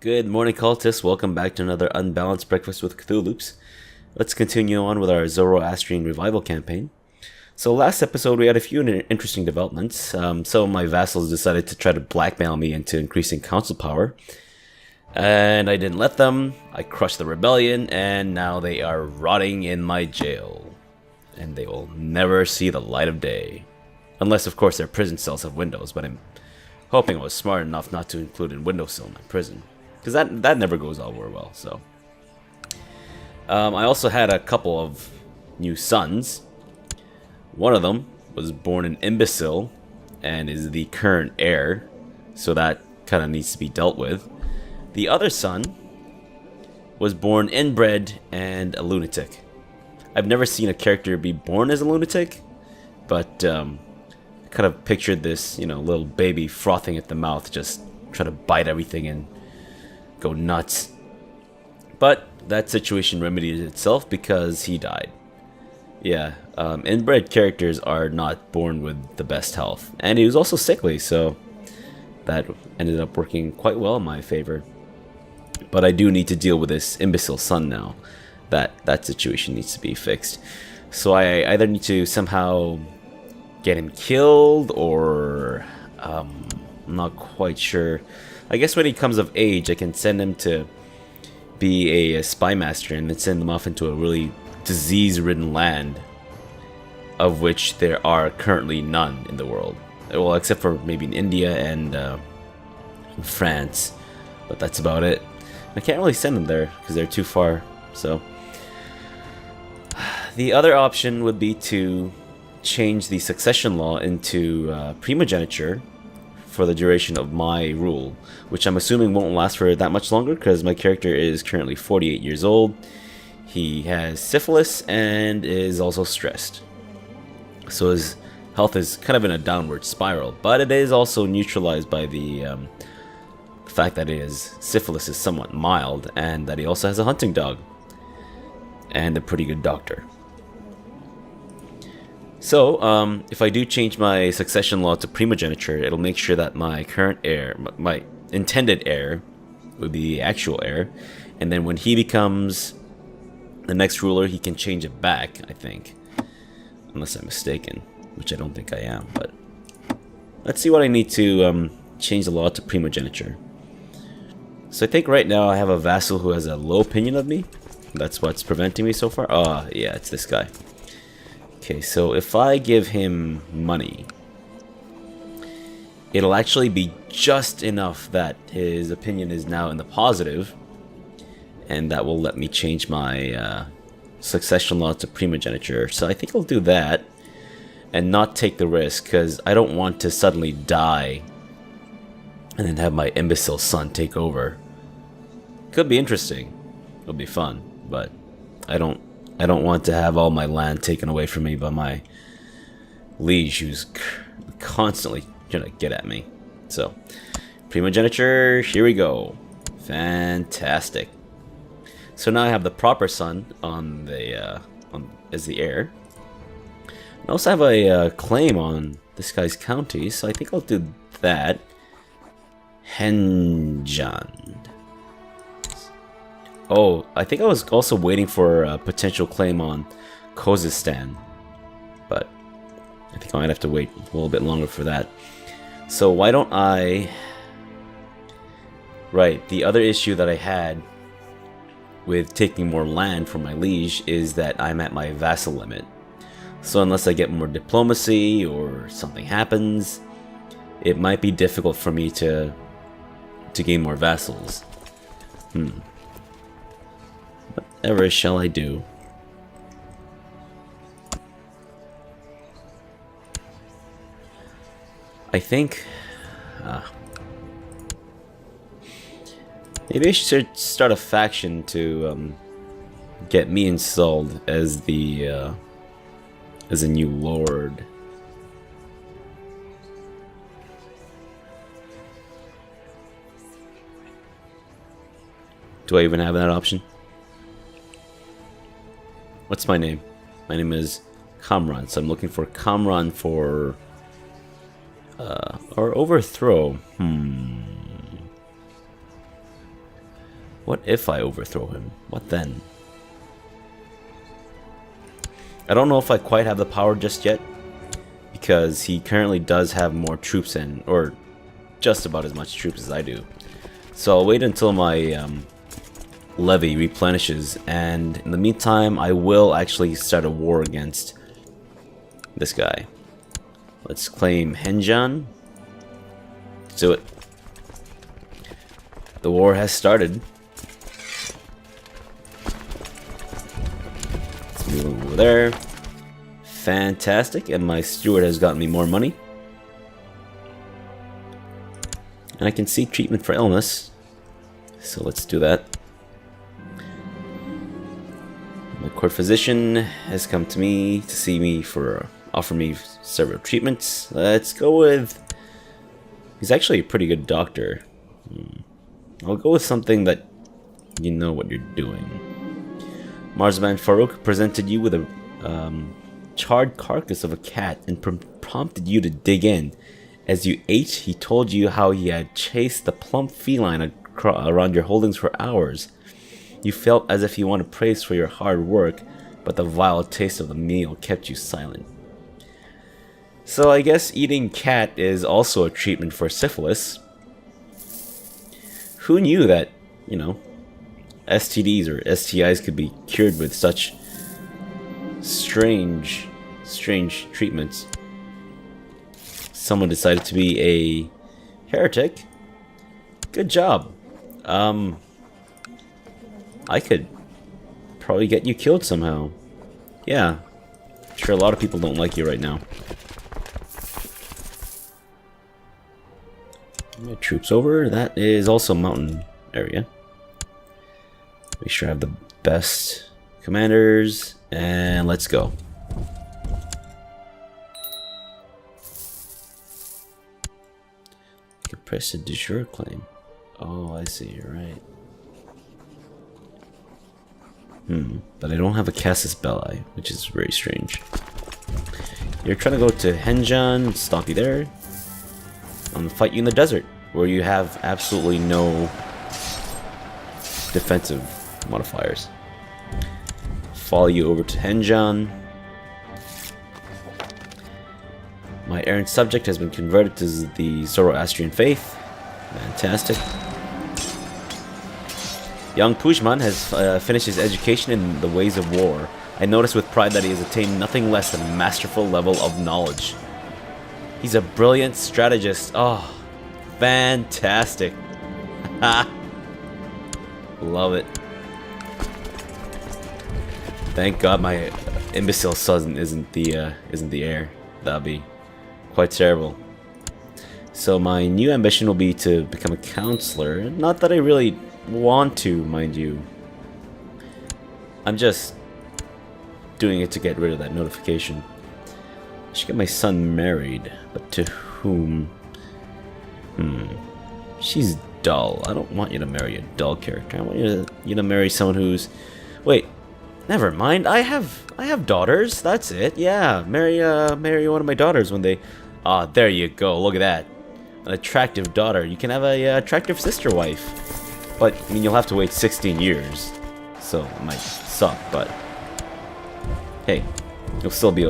Good morning, cultists. Welcome back to another Unbalanced Breakfast with CthuLoops. Let's continue on with our Zoroastrian revival campaign. So last episode we had a few interesting developments. Some of my vassals decided to try to blackmail me into increasing council power. And I didn't let them. I crushed the rebellion, and now they are rotting in my jail. And they will never see the light of day. Unless, of course, their prison cells have windows, but I'm hoping I was smart enough not to include a windowsill in my prison. Because that never goes over well, so. I also had a couple of new sons. One of them was born an imbecile and is the current heir, so that kind of needs to be dealt with. The other son was born inbred and a lunatic. I've never seen a character be born as a lunatic, but I kind of pictured this, little baby frothing at the mouth, just trying to bite everything and go nuts. But that situation remedied itself because he died. Yeah, inbred characters are not born with the best health. And he was also sickly, so that ended up working quite well in my favor. But I do need to deal with this imbecile son now. That situation needs to be fixed. So I either need to somehow get him killed, or I'm not quite sure. I guess when he comes of age, I can send him to be a spy master and then send him off into a really disease-ridden land, of which there are currently none in the world. Well, except for maybe in India and France, but that's about it. I can't really send them there because they're too far. So the other option would be to change the succession law into primogeniture for the duration of my rule, which I'm assuming won't last for that much longer because my character is currently 48 years old. He has syphilis and is also stressed. So his health is kind of in a downward spiral, but it is also neutralized by the fact that his syphilis is somewhat mild and that he also has a hunting dog and a pretty good doctor. So, if I do change my succession law to primogeniture, it'll make sure that my current heir, my intended heir, would be the actual heir. And then when he becomes the next ruler, he can change it back, I think. Unless I'm mistaken, which I don't think I am. But let's see what I need to change the law to primogeniture. So I think right now I have a vassal who has a low opinion of me. That's what's preventing me so far. Yeah, it's this guy. Okay, so if I give him money, it'll actually be just enough that his opinion is now in the positive, and that will let me change my succession law to primogeniture. So I think I'll do that and not take the risk, because I don't want to suddenly die and then have my imbecile son take over. Could be interesting. It'll be fun, but I don't want to have all my land taken away from me by my liege, who's constantly trying to get at me. So, primogeniture, here we go. Fantastic. So now I have the proper son on the as the heir. I also have a claim on this guy's county, so I think I'll do that. Henjand. Oh, I think I was also waiting for a potential claim on Khuzestan, but I think I might have to wait a little bit longer for that. So why don't I... Right, the other issue that I had with taking more land from my liege is that I'm at my vassal limit. So unless I get more diplomacy or something happens, it might be difficult for me to gain more vassals. Whatever shall I do? I think... maybe I should start a faction to get me installed as the as a new lord. Do I even have that option? What's my name? My name is Kamran, so I'm looking for Kamran for... or overthrow. What if I overthrow him? What then? I don't know if I quite have the power just yet, because he currently does have more troops in, or just about as much troops as I do. So I'll wait until my levy replenishes, and in the meantime I will actually start a war against this guy. Let's claim Henjan. Let's do it. The war has started. Let's move over there. Fantastic, and my steward has gotten me more money. And I can see treatment for illness. So let's do that. My court physician has come to me to see me for offer me several treatments. Let's go with... He's actually a pretty good doctor. I'll go with something that you know what you're doing. Marsman Farouk presented you with a charred carcass of a cat and prompted you to dig in. As you ate, he told you how he had chased the plump feline around your holdings for hours. You felt as if you wanted praise for your hard work, but the vile taste of the meal kept you silent. So I guess eating cat is also a treatment for syphilis. Who knew that, you know, STDs or STIs could be cured with such strange treatments? Someone decided to be a heretic. Good job. I could probably get you killed somehow. Yeah. I'm sure a lot of people don't like you right now. My troops over. That is also mountain area. Make sure I have the best commanders. And let's go. Press a de jure claim. Oh, I see. You're right. But I don't have a Casus Belli, which is very strange. You're trying to go to Henjan, stop you there. I'm gonna fight you in the desert, where you have absolutely no defensive modifiers. Follow you over to Henjan. My errant subject has been converted to the Zoroastrian faith. Fantastic. Young Pujman has finished his education in the ways of war. I notice with pride that he has attained nothing less than a masterful level of knowledge. He's a brilliant strategist. Oh, fantastic. Love it. Thank God my imbecile son isn't the heir. That'd be quite terrible. So my new ambition will be to become a counselor. Not that I really want to, mind you. I'm just doing it to get rid of that notification. I should get my son married, but to whom? She's dull. I don't want you to marry a dull character. I want you to marry someone who's... Wait, never mind. I have daughters. That's it. Yeah, marry one of my daughters when they... Ah, there you go. Look at that. An attractive daughter. You can have a attractive sister wife. But I mean, you'll have to wait 16 years, so it might suck. But hey, you'll still be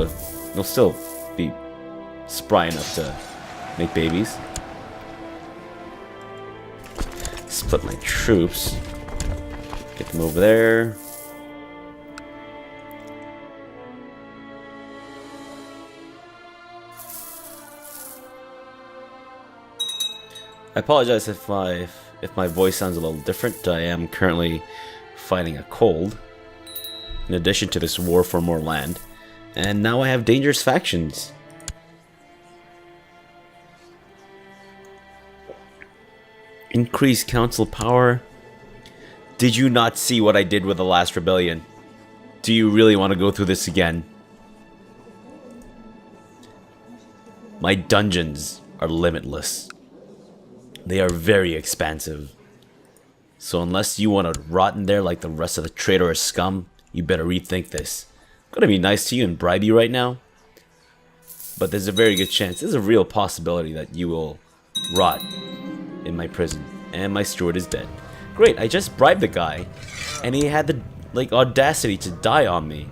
spry enough to make babies. Split my troops. Get them over there. I apologize if my voice sounds a little different. I am currently fighting a cold, in addition to this war for more land, and now I have dangerous factions. Increase council power. Did you not see what I did with the last rebellion? Do you really want to go through this again? My dungeons are limitless. They are very expansive. So unless you want to rot in there like the rest of the traitorous scum, you better rethink this. I'm gonna be nice to you and bribe you right now, but there's a very good chance, there's a real possibility that you will rot in my prison, and my steward is dead. Great, I just bribed the guy, and he had the, like, audacity to die on me.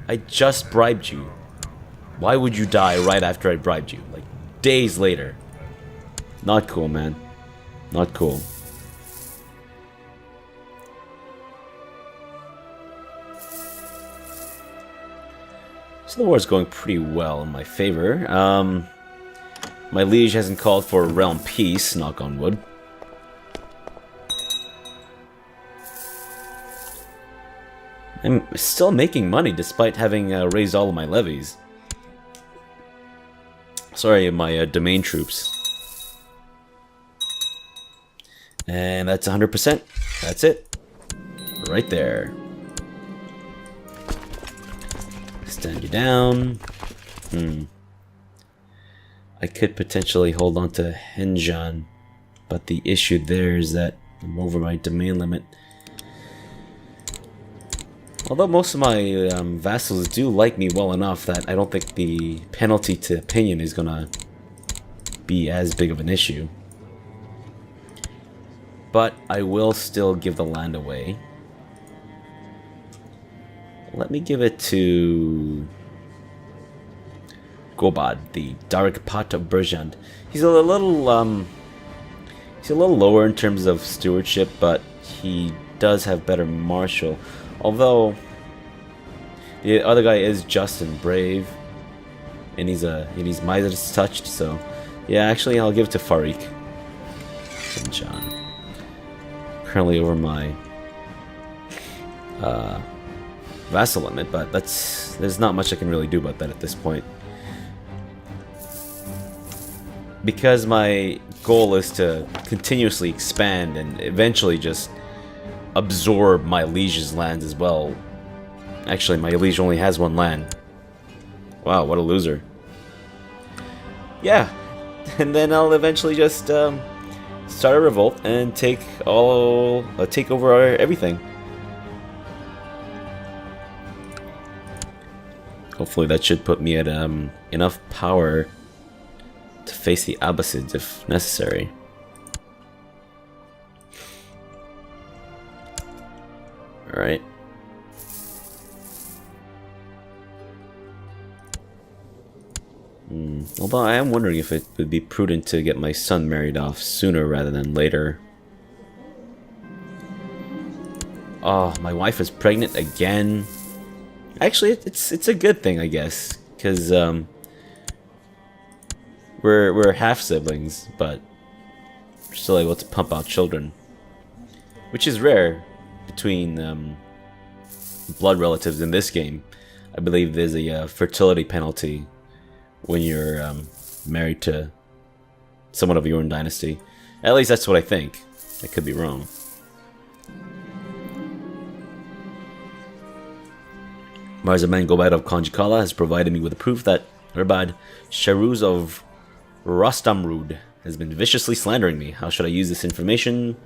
I just bribed you. Why would you die right after I bribed you? Like, days later. Not cool, man. Not cool. So the war's going pretty well in my favor. My liege hasn't called for realm peace, knock on wood. I'm still making money despite having raised all of my levies. Sorry, my domain troops. And that's 100%. That's it. Right there. Stand you down. I could potentially hold on to Henjan, but the issue there is that I'm over my domain limit. Although most of my vassals do like me well enough that I don't think the penalty to opinion is gonna be as big of an issue. But I will still give the land away. Let me give it to Gobad, the Darikpat of Berjand. He's a little lower in terms of stewardship, but he does have better martial. Although the other guy is just and brave, and he's Midas touched. So yeah, actually I'll give it to Farik and John. Currently over my vassal limit, but there's not much I can really do about that at this point. Because my goal is to continuously expand and eventually just absorb my liege's lands as well. Actually, my liege only has one land. Wow, what a loser. Yeah, and then I'll eventually just start a revolt and take over everything. Hopefully that should put me at enough power to face the Abbasids if necessary. Alright. Although I am wondering if it would be prudent to get my son married off sooner rather than later. Oh, my wife is pregnant again. Actually, it's a good thing, I guess, because we're half siblings, but we're still able to pump out children, which is rare between blood relatives in this game. I believe there's a fertility penalty when you're married to someone of your own dynasty. At least that's what I think. I could be wrong. Marzaman Gobad of Kanjikala has provided me with the proof that Irbad Sharuz of Rostamrud has been viciously slandering me. How should I use this information?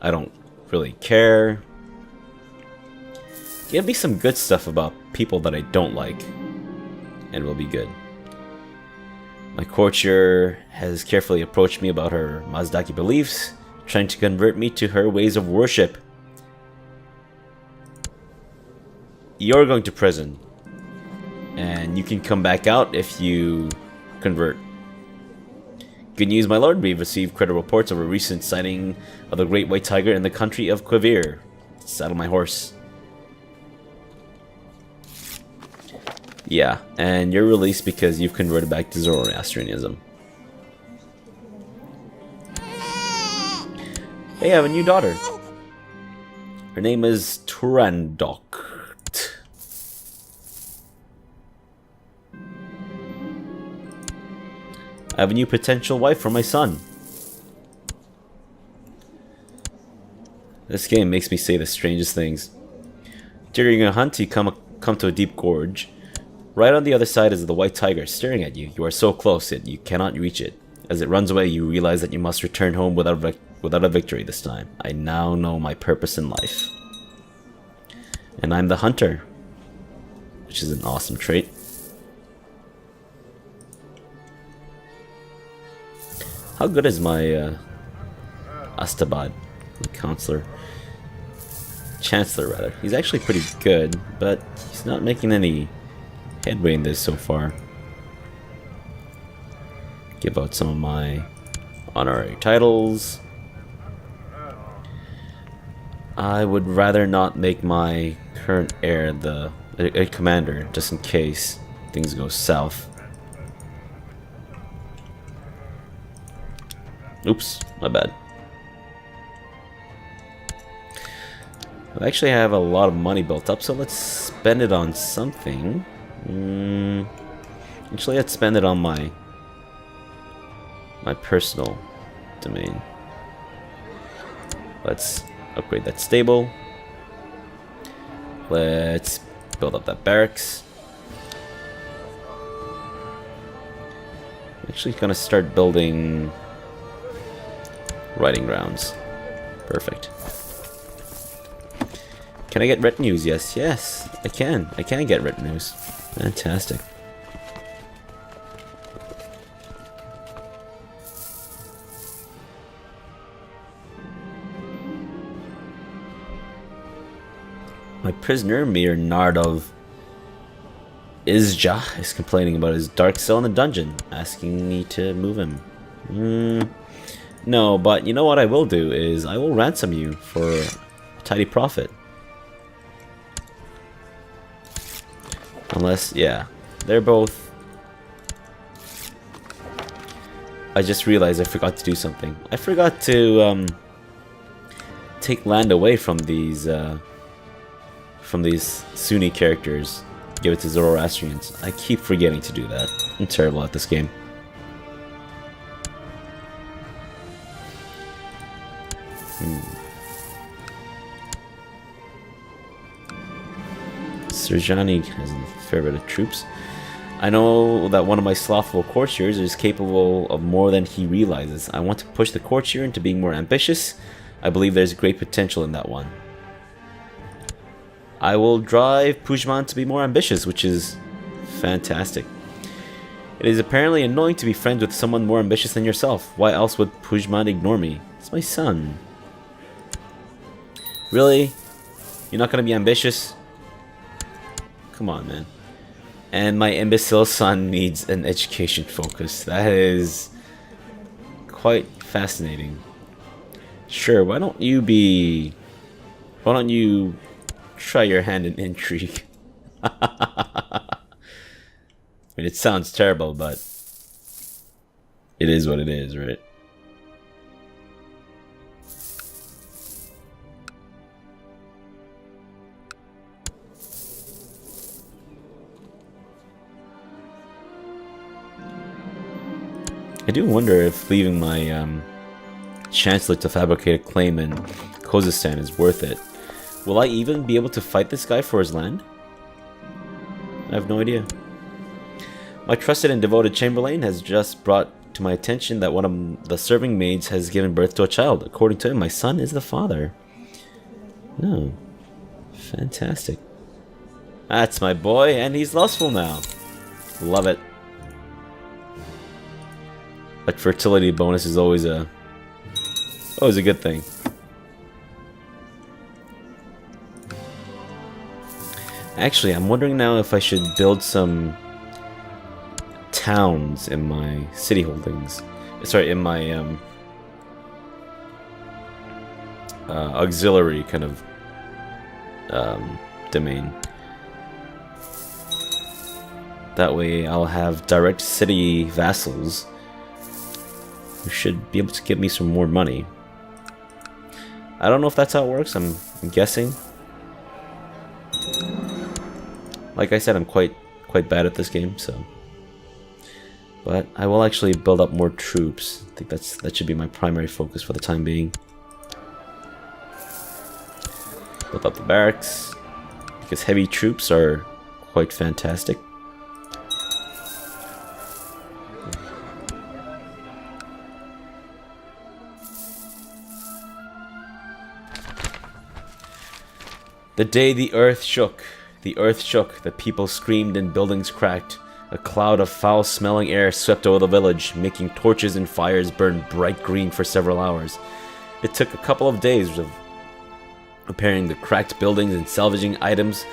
I don't really care. Give me some good stuff about people that I don't like, and we'll be good. My courtier has carefully approached me about her Mazdaki beliefs, trying to convert me to her ways of worship. You're going to prison, and you can come back out if you convert. Good news, my lord. We've received credible reports of a recent sighting of the great white tiger in the country of Quivir. Saddle my horse. Yeah, and you're released because you've converted back to Zoroastrianism. Hey, I have a new daughter. Her name is Turandok. I have a new potential wife for my son. This game makes me say the strangest things. During a hunt, you come to a deep gorge. Right on the other side is the white tiger staring at you. You are so close that you cannot reach it. As it runs away, you realize that you must return home without a victory this time. I now know my purpose in life. And I'm the hunter, which is an awesome trait. How good is my Astabad? Counselor. Chancellor, rather. He's actually pretty good, but he's not making any headway in this so far. Give out some of my honorary titles. I would rather not make my current heir a commander, just in case things go south. Oops, my bad. I actually have a lot of money built up, so let's spend it on something. Actually, let's spend it on my personal domain. Let's upgrade that stable. Let's build up that barracks. I'm actually gonna start building riding grounds. Perfect. Can I get retinues? Yes, I can. I can get retinues. Fantastic. My prisoner, Mir Nardov Izja, is complaining about his dark cell in the dungeon, asking me to move him. No, but you know what I will do is I will ransom you for a tidy profit. Unless, yeah, they're both... I just realized I forgot to do something. I forgot to take land away from these Sunni characters. Give it to Zoroastrians. I keep forgetting to do that. I'm terrible at this game. Serjani has a fair bit of troops. I know that one of my slothful courtiers is capable of more than he realizes. I want to push the courtier into being more ambitious. I believe there's great potential in that one. I will drive Pujman to be more ambitious, which is fantastic. It is apparently annoying to be friends with someone more ambitious than yourself. Why else would Pujman ignore me? It's my son. Really? You're not going to be ambitious? Come on, man. And my imbecile son needs an education focus. That is quite fascinating. Sure, why don't you try your hand in intrigue? I mean, it sounds terrible, but it is what it is, right? I do wonder if leaving my chancellor to fabricate a claim in Khuzestan is worth it. Will I even be able to fight this guy for his land? I have no idea. My trusted and devoted chamberlain has just brought to my attention that one of the serving maids has given birth to a child. According to him, my son is the father. Oh, fantastic. That's my boy, and he's lustful now. Love it. But fertility bonus is always a good thing. Actually, I'm wondering now if I should build some towns in my city holdings. Sorry, in my auxiliary kind of domain. That way I'll have direct city vassals who should be able to give me some more money. I don't know if that's how it works. I'm guessing. Like I said, I'm quite bad at this game, so. But I will actually build up more troops. I think that should be my primary focus for the time being. Build up the barracks, because heavy troops are quite fantastic. The day the earth shook, the people screamed and buildings cracked. A cloud of foul-smelling air swept over the village, making torches and fires burn bright green for several hours. It took a couple of days of repairing the cracked buildings and salvaging items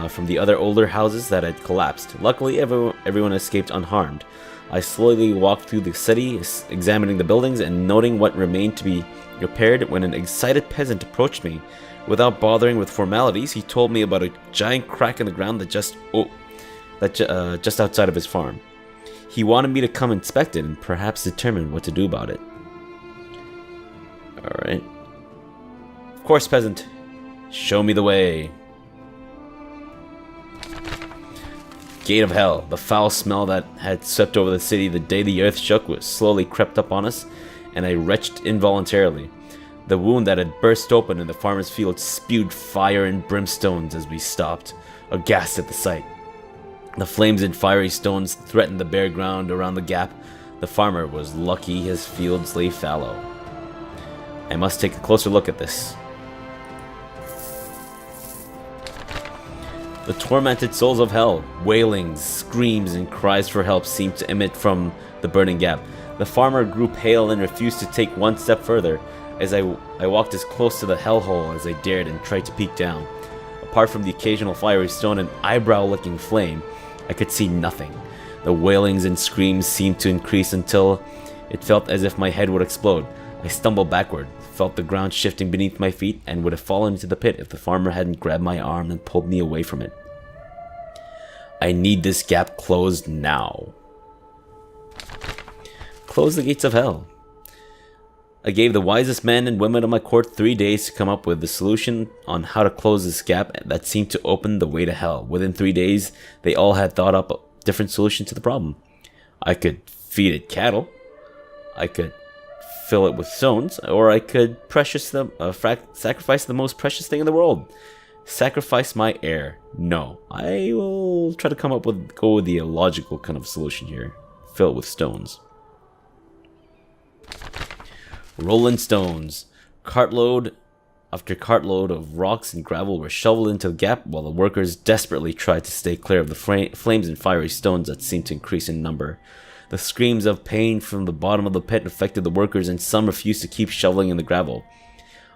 from the other older houses that had collapsed. Luckily, everyone escaped unharmed. I slowly walked through the city, examining the buildings and noting what remained to be repaired when an excited peasant approached me. Without bothering with formalities, he told me about a giant crack in the ground just outside of his farm. He wanted me to come inspect it and perhaps determine what to do about it. Alright. Of course, peasant. Show me the way. Gate of Hell. The foul smell that had swept over the city the day the earth shook was slowly crept up on us, and I retched involuntarily. The wound that had burst open in the farmer's field spewed fire and brimstones as we stopped, aghast at the sight. The flames and fiery stones threatened the bare ground around the gap. The farmer was lucky his fields lay fallow. I must take a closer look at this. The tormented souls of hell, wailings, screams, and cries for help seemed to emit from the burning gap. The farmer grew pale and refused to take one step further, as I walked as close to the hellhole as I dared and tried to peek down. Apart from the occasional fiery stone and eyebrow-licking flame, I could see nothing. The wailings and screams seemed to increase until it felt as if my head would explode. I stumbled backward, felt the ground shifting beneath my feet, and would have fallen into the pit if the farmer hadn't grabbed my arm and pulled me away from it. I need this gap closed now. Close the gates of hell. I gave the wisest men and women of my court 3 days to come up with the solution on how to close this gap that seemed to open the way to hell. Within 3 days, they all had thought up a different solution to the problem. I could feed it cattle. I could fill it with stones, or I could sacrifice the most precious thing in the world. Sacrifice my heir. No, I will try to go with the illogical kind of solution here. Fill it with stones. Rolling stones. Cartload after cartload of rocks and gravel were shoveled into the gap while the workers desperately tried to stay clear of the flames and fiery stones that seemed to increase in number. The screams of pain from the bottom of the pit affected the workers, and some refused to keep shoveling in the gravel.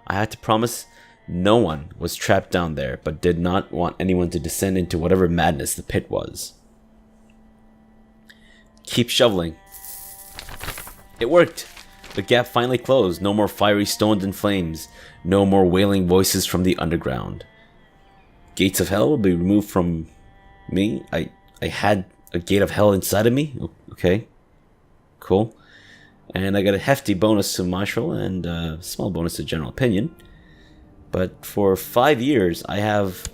I had to promise no one was trapped down there, but did not want anyone to descend into whatever madness the pit was. Keep shoveling. It worked! The gap finally closed. No more fiery stones and flames. No more wailing voices from the underground. Gates of hell will be removed from me. I had a gate of hell inside of me. Okay. Cool. And I got a hefty bonus to martial and a small bonus to general opinion. But for 5 years, I have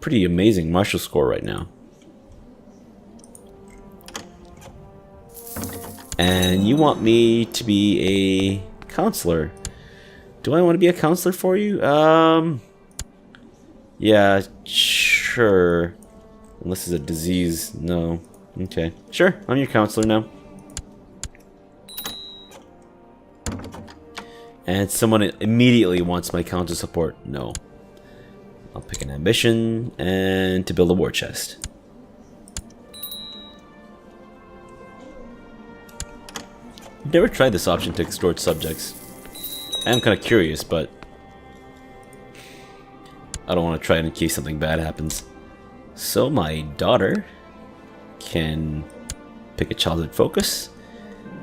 pretty amazing martial score right now. And you want me to be a counselor. Do I want to be a counselor for you? Yeah, sure. Unless it's a disease. No. Okay. Sure, I'm your counselor now. And someone immediately wants my counter support. No. I'll pick an ambition and to build a war chest. I've never tried this option to extort subjects. I am kind of curious, but I don't want to try it in case something bad happens. So my daughter can pick a childhood focus.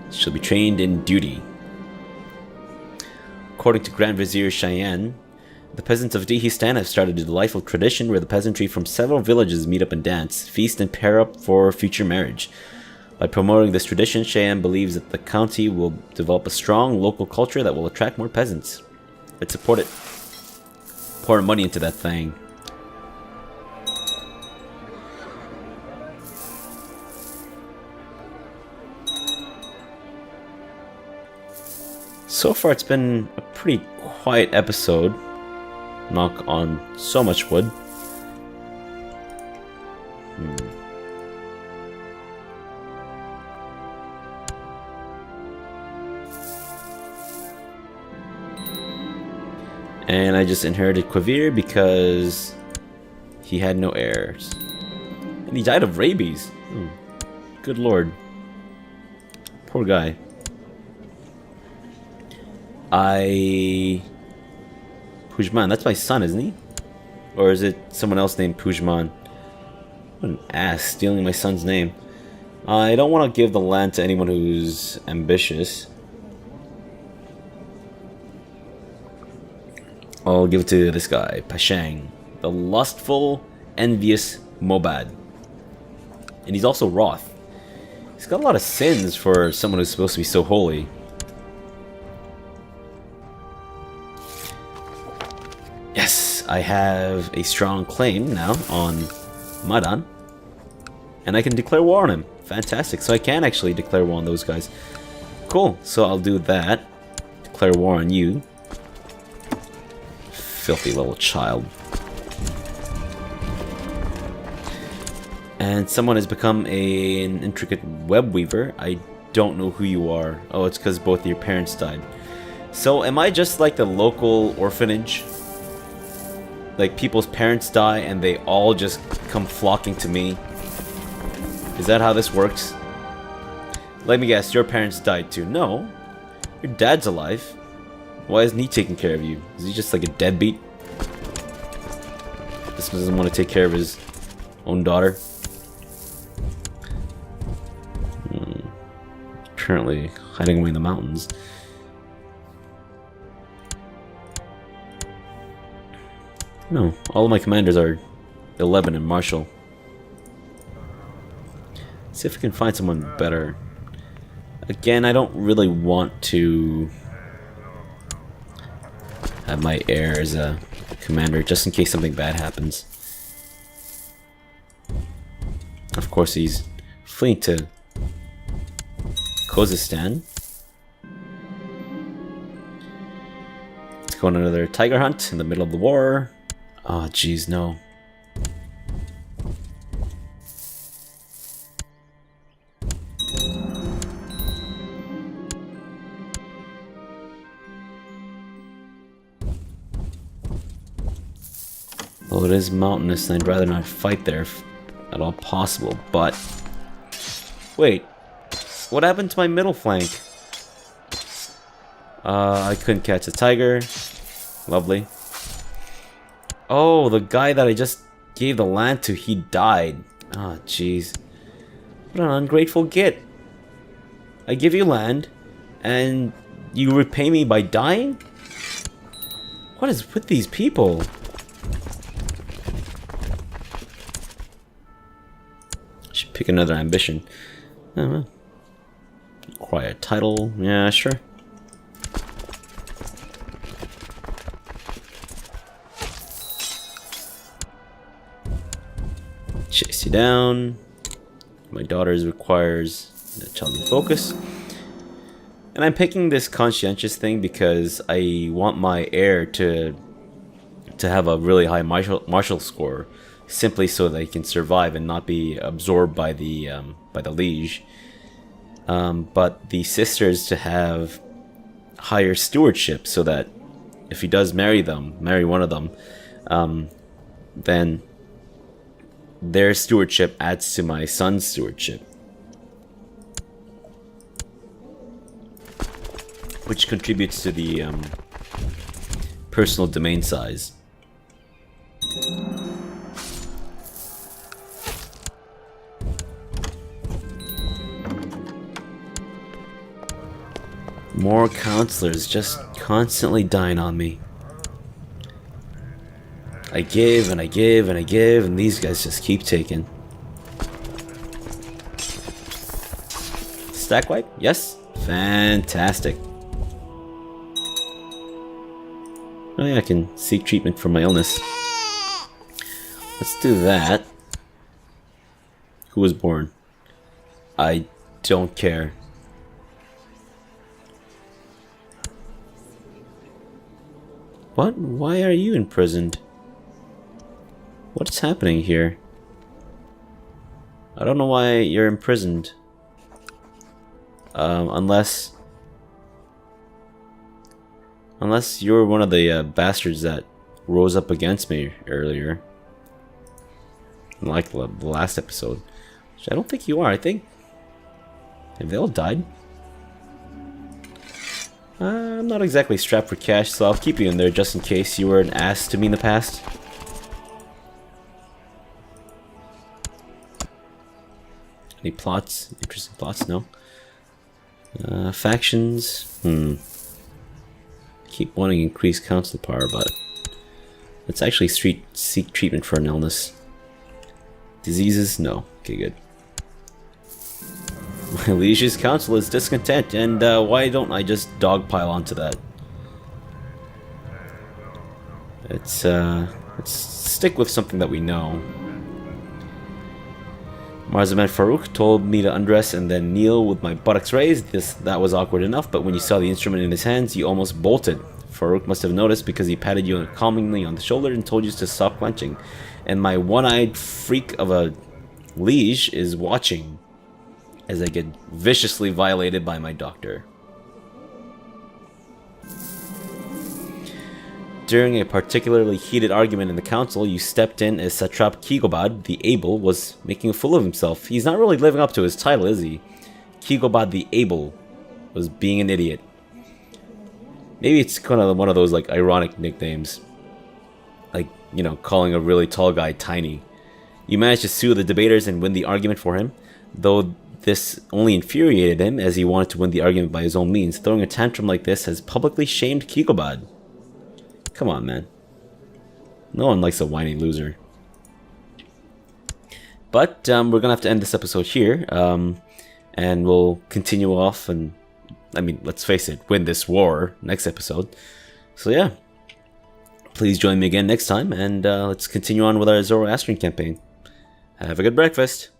She'll be trained in duty. According to Grand Vizier Cheyenne, the peasants of Dehistan have started a delightful tradition where the peasantry from several villages meet up and dance, feast, and pair up for future marriage. By promoting this tradition, Cheyenne believes that the county will develop a strong local culture that will attract more peasants. Let's support it. Pour money into that thing. So far, it's been a pretty quiet episode. Knock on so much wood. And I just inherited Quivir because he had no heirs. And he died of rabies. Good lord. Poor guy. Pujman, that's my son, isn't he? Or is it someone else named Pujman? What an ass, stealing my son's name. I don't want to give the land to anyone who's ambitious. I'll give it to this guy, Pashang. The lustful, envious Mobad. And he's also Wroth. He's got a lot of sins for someone who's supposed to be so holy. Yes, I have a strong claim now on Madan. And I can declare war on him. Fantastic. So I can actually declare war on those guys. Cool. So I'll do that. Declare war on you. Filthy little child. And someone has become an intricate web weaver. I don't know who you are. Oh, it's because both of your parents died. So am I just like the local orphanage? Like people's parents die and they all just come flocking to me? Is that how this works? Let me guess, your parents died too. No, your dad's alive. Why isn't he taking care of you? Is he just like a deadbeat? This doesn't want to take care of his own daughter. Currently hiding away in the mountains. No, all of my commanders are 11 and martial. See if we can find someone better. Again, I don't really want to have my heir as a commander, just in case something bad happens. Of course, he's fleeing to Khuzestan. Let's go on another tiger hunt in the middle of the war. Oh, jeez, no. Well, it is mountainous, and I'd rather not fight there if at all possible, but... Wait. What happened to my middle flank? I couldn't catch a tiger. Lovely. Oh, the guy that I just gave the land to, he died. Ah, oh, jeez. What an ungrateful git. I give you land, and you repay me by dying? What is with these people? Should pick another ambition. I don't know. Acquire a title. Yeah, sure. Chase you down. My daughter's requires a child in focus. And I'm picking this conscientious thing because I want my heir to have a really high martial score, simply so they can survive and not be absorbed by the liege. But the sisters to have higher stewardship, so that if he does marry one of them, then their stewardship adds to my son's stewardship, which contributes to the personal domain size. More counselors just constantly dying on me. I give and I give and I give, and these guys just keep taking. Stack wipe? Yes? Fantastic. Oh yeah, I can seek treatment for my illness. Let's do that. Who was born? I don't care. What? Why are you imprisoned? What's happening here? I don't know why you're imprisoned. Unless you're one of the bastards that rose up against me earlier. Like the last episode. Which I don't think you are. I think... Have they all died? I'm not exactly strapped for cash, so I'll keep you in there just in case you were an ass to me in the past. Any plots? Interesting plots? No. Factions? Keep wanting increased council power, but let's actually seek treatment for an illness. Diseases? No. Okay, good. My liege's council is discontent, and why don't I just dogpile onto that? Let's stick with something that we know. Marzaman Farouk told me to undress and then kneel with my buttocks raised. That was awkward enough, but when you saw the instrument in his hands, you almost bolted. Farouk must have noticed because he patted you calmingly on the shoulder and told you to stop clenching. And my one-eyed freak of a liege is watching as I get viciously violated by my doctor. During a particularly heated argument in the council, you stepped in as Satrap Kigobad the Able was making a fool of himself. He's not really living up to his title, is he? Kigobad the Able was being an idiot. Maybe it's kind of one of those like ironic nicknames. Like, you know, calling a really tall guy tiny. You managed to sue the debaters and win the argument for him, though this only infuriated him as he wanted to win the argument by his own means. Throwing a tantrum like this has publicly shamed Kigobad. Come on, man. No one likes a whiny loser. But we're gonna have to end this episode here, and we'll continue off and, I mean, let's face it, win this war next episode. So yeah, please join me again next time, and let's continue on with our Zoroastrian campaign. Have a good breakfast.